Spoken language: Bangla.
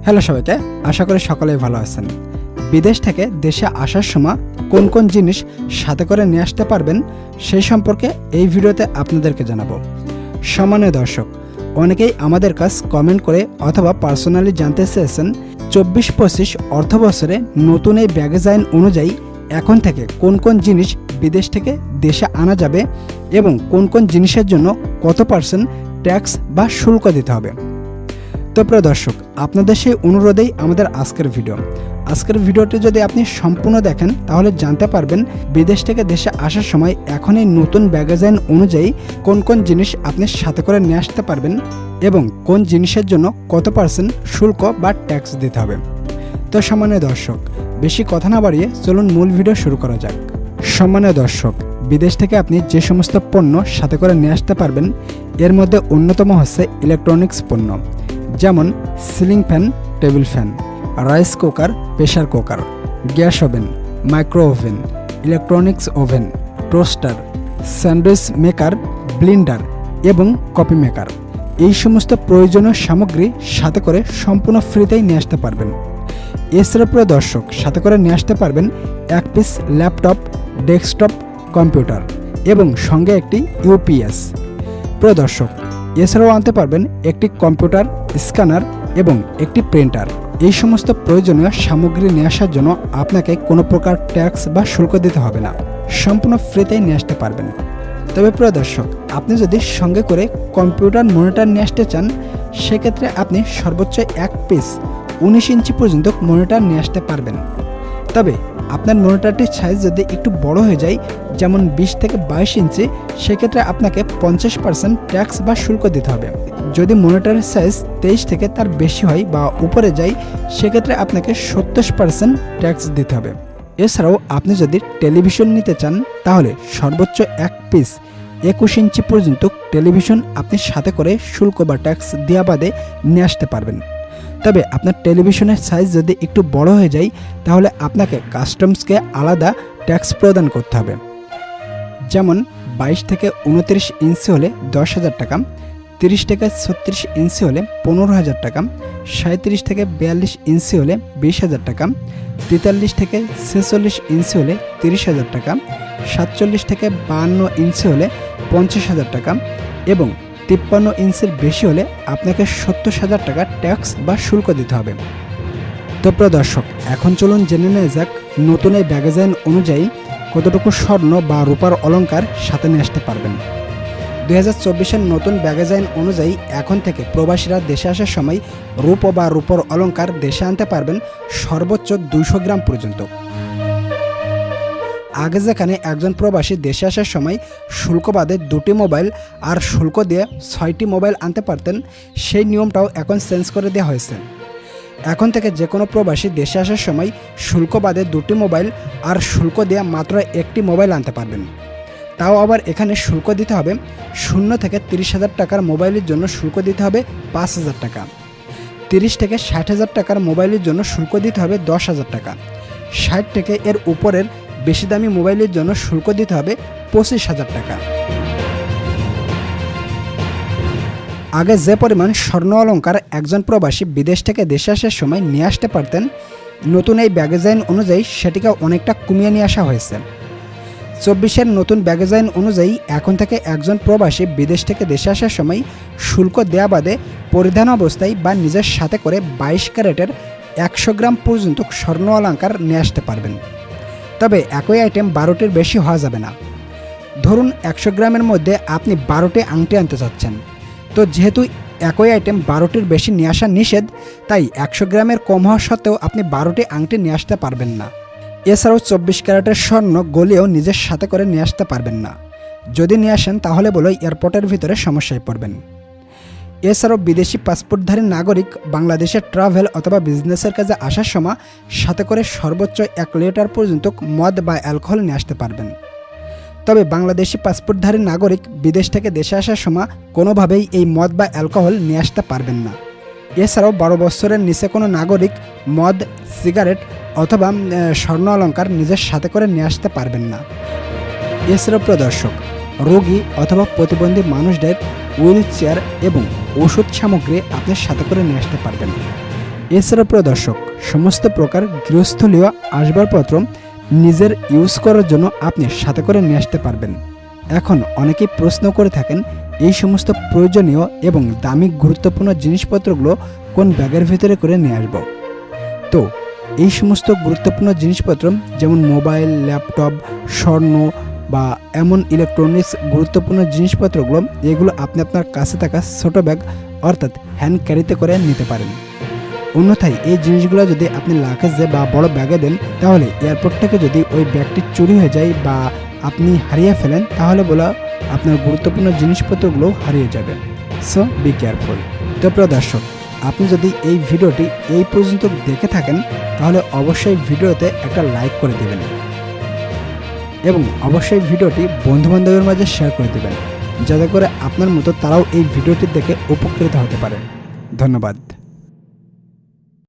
হ্যালো সবাইকে, আশা করি সকলেই ভালো আছেন। বিদেশ থেকে দেশে আসার সময় কোন কোন জিনিস সাথে করে নিয়ে আসতে পারবেন সেই সম্পর্কে এই ভিডিওতে আপনাদেরকে জানাবো। সম্মানীয় দর্শক, অনেকেই আমাদের কাছে কমেন্ট করে অথবা পার্সোনালি জানতে চেয়েছেন 24-25 অর্থ বছরে নতুন এই ব্যাগেজ আইন অনুযায়ী এখন থেকে কোন কোন জিনিস বিদেশ থেকে দেশে আনা যাবে এবং কোন কোন জিনিসের জন্য কত % ট্যাক্স বা শুল্ক দিতে হবে। তো প্রিয় দর্শক, আপনাদের সেই অনুরোধেই আমাদের আজকের ভিডিওটি যদি আপনি সম্পূর্ণ দেখেন তাহলে জানতে পারবেন বিদেশ থেকে দেশে আসার সময় এখন এই নতুন ব্যাগেজ আইন অনুযায়ী কোন কোন জিনিস আপনি সাথে করে নিয়ে আসতে পারবেন এবং কোন জিনিসের জন্য কত % শুল্ক বা ট্যাক্স দিতে হবে। তো সম্মানীয় দর্শক, বেশি কথা না বাড়িয়ে চলুন মূল ভিডিও শুরু করা যাক। সম্মানীয় দর্শক, বিদেশ থেকে আপনি যে সমস্ত পণ্য সাথে করে নিয়ে আসতে পারবেন এর মধ্যে অন্যতম হচ্ছে ইলেকট্রনিক্স পণ্য, যেমন ceiling fan, table fan, rice cooker, pressure cooker, gas oven, micro oven, electronics oven, toaster, sandwich maker, Blender এবং কফি মেকার। এই সমস্ত প্রয়োজনীয় সামগ্রী সাথে করে সম্পূর্ণ ফ্রিতেই নিয়ে আসতে পারবেন। এছাড়া প্রিয় দর্শক, সাথে করে নিয়ে আসতে পারবেন 1 পিস ল্যাপটপ, ডেস্কটপ কম্পিউটার এবং সঙ্গে একটি ইউপিএস। প্রিয় দর্শক, এছাড়াও আনতে পারবেন একটি কম্পিউটার, স্ক্যানার এবং একটি প্রিন্টার। এই সমস্ত প্রয়োজনীয় সামগ্রী নিয়ে আসার জন্য আপনাকে কোনো প্রকার ট্যাক্স বা শুল্ক দিতে হবে না, সম্পূর্ণ ফ্রিতেই নিয়ে আসতে পারবেন। তবে প্রিয় দর্শক, আপনি যদি সঙ্গে করে কম্পিউটার মনিটর নিয়ে আসতে চান সেক্ষেত্রে আপনি সর্বোচ্চ 1 পিস 19 ইঞ্চি পর্যন্ত মনিটর নিয়ে আসতে পারবেন। তবে আপনার মনিটরটির সাইজ যদি একটু বড় হয়ে যায়, যেমন 20 থেকে 22 ইঞ্চি, সেক্ষেত্রে আপনাকে 50% ট্যাক্স বা শুল্ক দিতে হবে। যদি মনিটরের সাইজ 23 থেকে তার বেশি হয় বা উপরে যায় সেক্ষেত্রে আপনাকে 70% ট্যাক্স দিতে হবে। এছাড়াও আপনি যদি টেলিভিশন নিতে চান তাহলে সর্বোচ্চ 1 পিস 21 ইঞ্চি পর্যন্ত টেলিভিশন আপনি সাথে করে শুল্ক বা ট্যাক্স দেওয়া বাদে নিয়ে আসতে পারবেন। তবে আপনার টেলিভিশনের সাইজ যদি একটু বড় হয়ে যায় তাহলে আপনাকে কাস্টমসকে আলাদা ট্যাক্স প্রদান করতে হবে। যেমন 22 থেকে 29 ইঞ্চি হলে 10,000 টাকা, 30 থেকে 36 ইঞ্চি হলে 15,000 টাকা, 37 থেকে 42 ইঞ্চি হলে 20,000 টাকা, 43 থেকে 46 ইঞ্চি হলে 30,000 টাকা, 47 থেকে 52 ইঞ্চি হলে 50,000 টাকা এবং 53 ইঞ্চির বেশি হলে আপনাকে 70,000 টাকা ট্যাক্স বা শুল্ক দিতে হবে। তো প্রিয় দর্শক, এখন চলুন জেনে নেওয়া যাক নতুন এই ব্যাগেজ আইন অনুযায়ী কতটুকু স্বর্ণ বা রূপার অলংকার সাথে নিয়ে আসতে পারবেন। 2024-এর নতুন ব্যাগেজ আইন অনুযায়ী এখন থেকে প্রবাসীরা দেশে আসার সময় রূপ বা রূপর অলংকার দেশে আনতে পারবেন সর্বোচ্চ 200 গ্রাম পর্যন্ত। আগে যেখানে একজন প্রবাসী দেশে আসার সময় শুল্ক বাদে 2টি মোবাইল আর শুল্ক দিয়ে 6টি মোবাইল আনতে পারতেন, সেই নিয়মটাও এখন চেঞ্জ করে দেওয়া হয়েছে। এখন থেকে যে কোনো প্রবাসী দেশে আসার সময় শুল্ক বাদে 2টি মোবাইল আর শুল্ক দিয়ে মাত্র 1টি মোবাইল আনতে পারবেন। তাও আবার এখানে শুল্ক দিতে হবে 0 থেকে 30,000 টাকার মোবাইলের জন্য শুল্ক দিতে হবে 5,000 টাকা, 30 থেকে 60,000 টাকার মোবাইলের জন্য শুল্ক দিতে হবে 10,000 টাকা, 60 থেকে এর উপরের বেশি দামি মোবাইলের জন্য শুল্ক দিতে হবে 25,000 টাকা। আগে যে পরিমাণ স্বর্ণ অলংকার একজন প্রবাসী বিদেশ থেকে দেশে আসার সময় নিয়ে আসতে পারতেন, নতুন এই ব্যাগেজ আইন অনুযায়ী সেটিকে অনেকটা কমিয়ে নিয়ে আসা হয়েছে। 24-এর নতুন ব্যাগেজ আইন অনুযায়ী এখন থেকে একজন প্রবাসী বিদেশ থেকে দেশে আসার সময় শুল্ক দেওয়া বাদে পরিধান অবস্থায় বা নিজের সাথে করে 22 ক্যারেটের 100 গ্রাম পর্যন্ত স্বর্ণ অলংকার নিয়ে আসতে পারবেন। তবে একই আইটেম 12টির বেশি হওয়া যাবে না। ধরুন 100 গ্রামের মধ্যে আপনি 12টি আংটি আনতে চাচ্ছেন, তো যেহেতু একই আইটেম 12টির বেশি নিয়ে আসা নিষেধ, তাই 100 গ্রামের কম হওয়া সত্ত্বেও আপনি 12টি আংটি নিয়ে আসতে পারবেন না। এছাড়াও 24 ক্যারেটের স্বর্ণ গলিয়েও নিজের সাথে করে নিয়ে আসতে পারবেন না। যদি নিয়ে আসেন তাহলে বলে এয়ারপোর্টের ভিতরে সমস্যায় পড়বেন। এছাড়াও বিদেশি পাসপোর্টধারী নাগরিক বাংলাদেশে ট্রাভেল অথবা বিজনেসের কাজে আসার সময় সাথে করে সর্বোচ্চ 1 লিটার পর্যন্ত মদ বা অ্যালকোহল নিয়ে আসতে পারবেন। তবে বাংলাদেশি পাসপোর্টধারী নাগরিক বিদেশ থেকে দেশে আসার সময় কোনোভাবেই এই মদ বা অ্যালকোহল নিয়ে আসতে পারবেন না। এছাড়াও 12 বছরের নিচে কোনো নাগরিক মদ, সিগারেট অথবা স্বর্ণ অলংকার নিজের সাথে করে নিয়ে আসতে পারবেন না। এছাড়াও প্রিয় দর্শক, রোগী অথবা প্রতিবন্ধী মানুষদের হুইল চেয়ার এবং ওষুধ সামগ্রী আপনার সাথে করে নিয়ে আসতে পারবেন। এছাড়া প্রিয় দর্শক, সমস্ত প্রকার গৃহস্থলীয় আসবাবপত্র নিজের ইউজ করার জন্য আপনি সাথে করে নিয়ে আসতে পারবেন। এখন অনেকেই প্রশ্ন করে থাকেন এই সমস্ত প্রয়োজনীয় এবং দামি গুরুত্বপূর্ণ জিনিসপত্রগুলো কোন ব্যাগের ভিতরে করে নিয়ে আসব। তো এই সমস্ত গুরুত্বপূর্ণ জিনিসপত্র যেমন মোবাইল, ল্যাপটপ, স্বর্ণ বা এমন ইলেকট্রনিক্স গুরুত্বপূর্ণ জিনিসপত্রগুলো, এগুলো আপনি আপনার কাছে থাকা ছোটো ব্যাগ অর্থাৎ হ্যান্ড ক্যারিতে করে নিতে পারেন। অন্যথায় এই জিনিসগুলো যদি আপনি লাগেজে বা বড় ব্যাগে দেন, তাহলে এয়ারপোর্ট থেকে যদি ওই ব্যাগটি চুরি হয়ে যায় বা আপনি হারিয়ে ফেলেন, তাহলে বলা আপনার গুরুত্বপূর্ণ জিনিসপত্রগুলো হারিয়ে যাবে। So be careful. তো প্রিয় দর্শক, আপনি যদি এই ভিডিওটি এই পর্যন্ত দেখে থাকেন, তাহলে অবশ্যই ভিডিওতে একটা লাইক করে দেবেন এবং অবশ্যই ভিডিওটি বন্ধুবান্ধবের মাঝে শেয়ার করে দেবেন, যাতে করে আপনার মতো তারাও এই ভিডিওটি দেখে উপকৃত হতে পারে। ধন্যবাদ।